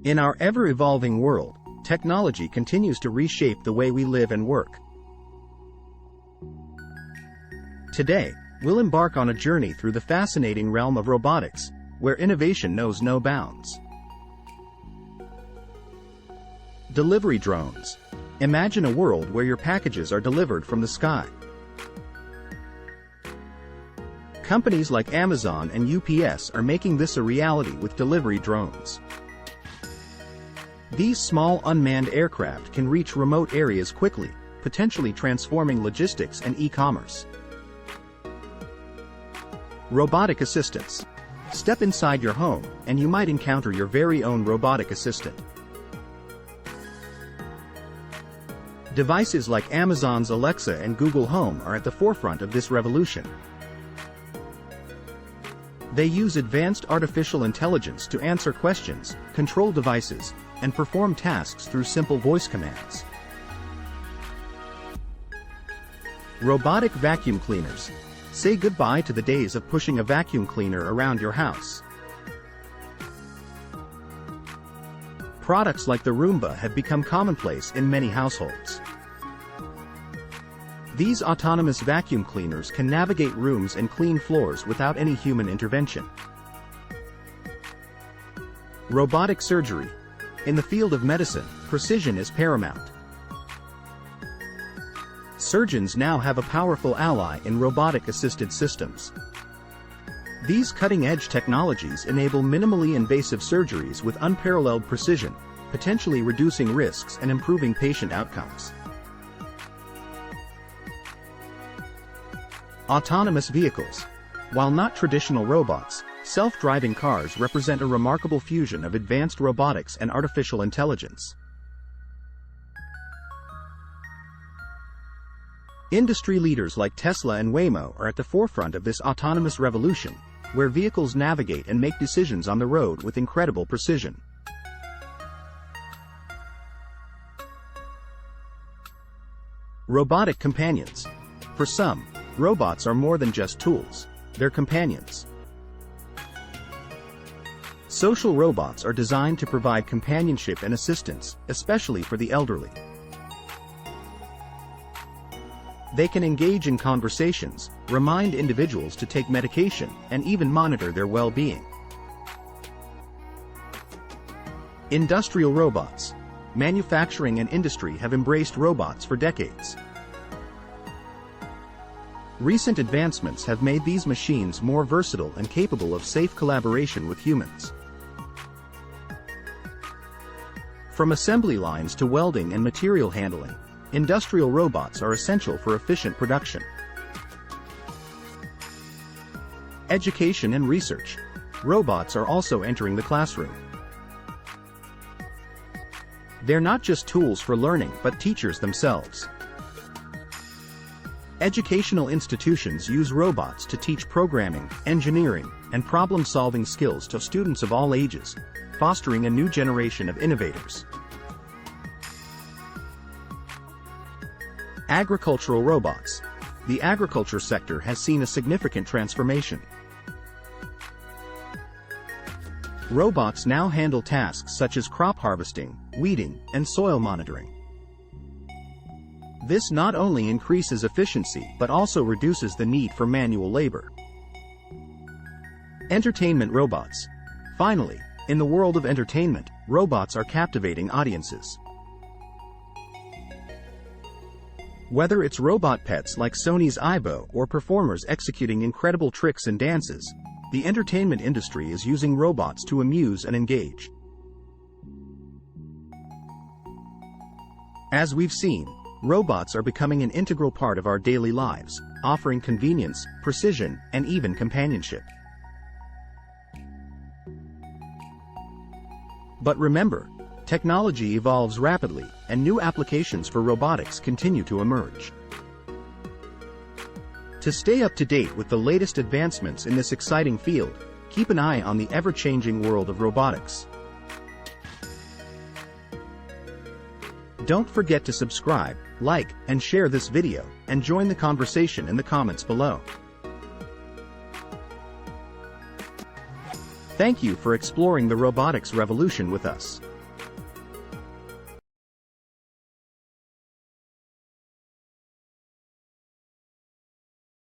In our ever-evolving world, technology continues to reshape the way we live and work. Today, we'll embark on a journey through the fascinating realm of robotics, where innovation knows no bounds. Delivery drones. Imagine a world where your packages are delivered from the sky. Companies like Amazon and UPS are making this a reality with delivery drones. These small unmanned aircraft can reach remote areas quickly, potentially transforming logistics and e-commerce. Robotic assistants. Step inside your home, and you might encounter your very own robotic assistant. Devices like Amazon's Alexa and Google Home are at the forefront of this revolution. They use advanced artificial intelligence to answer questions, control devices, and perform tasks through simple voice commands. Robotic vacuum cleaners. Say goodbye to the days of pushing a vacuum cleaner around your house. Products like the Roomba have become commonplace in many households. These autonomous vacuum cleaners can navigate rooms and clean floors without any human intervention. Robotic surgery. In the field of medicine, precision is paramount. Surgeons now have a powerful ally in robotic-assisted systems. These cutting-edge technologies enable minimally invasive surgeries with unparalleled precision, potentially reducing risks and improving patient outcomes. Autonomous vehicles. While not traditional robots, self-driving cars represent a remarkable fusion of advanced robotics and artificial intelligence. Industry leaders like Tesla and Waymo are at the forefront of this autonomous revolution, where vehicles navigate and make decisions on the road with incredible precision. Robotic companions. For some, robots are more than just tools, they're companions. Social robots are designed to provide companionship and assistance, especially for the elderly. They can engage in conversations, remind individuals to take medication, and even monitor their well-being. Industrial robots. Manufacturing and industry have embraced robots for decades. Recent advancements have made these machines more versatile and capable of safe collaboration with humans. From assembly lines to welding and material handling, industrial robots are essential for efficient production. Education and research. Robots are also entering the classroom. They're not just tools for learning but teachers themselves. Educational institutions use robots to teach programming, engineering, and problem-solving skills to students of all ages, fostering a new generation of innovators. Agricultural robots. The agriculture sector has seen a significant transformation. Robots now handle tasks such as crop harvesting, weeding, and soil monitoring. This not only increases efficiency but also reduces the need for manual labor. Entertainment robots. Finally, in the world of entertainment, robots are captivating audiences. Whether it's robot pets like Sony's Aibo or performers executing incredible tricks and dances, the entertainment industry is using robots to amuse and engage. As we've seen, robots are becoming an integral part of our daily lives, offering convenience, precision, and even companionship. But remember, technology evolves rapidly, and new applications for robotics continue to emerge. To stay up to date with the latest advancements in this exciting field, keep an eye on the ever-changing world of robotics. Don't forget to subscribe, like, and share this video, and join the conversation in the comments below. Thank you for exploring the robotics revolution with us.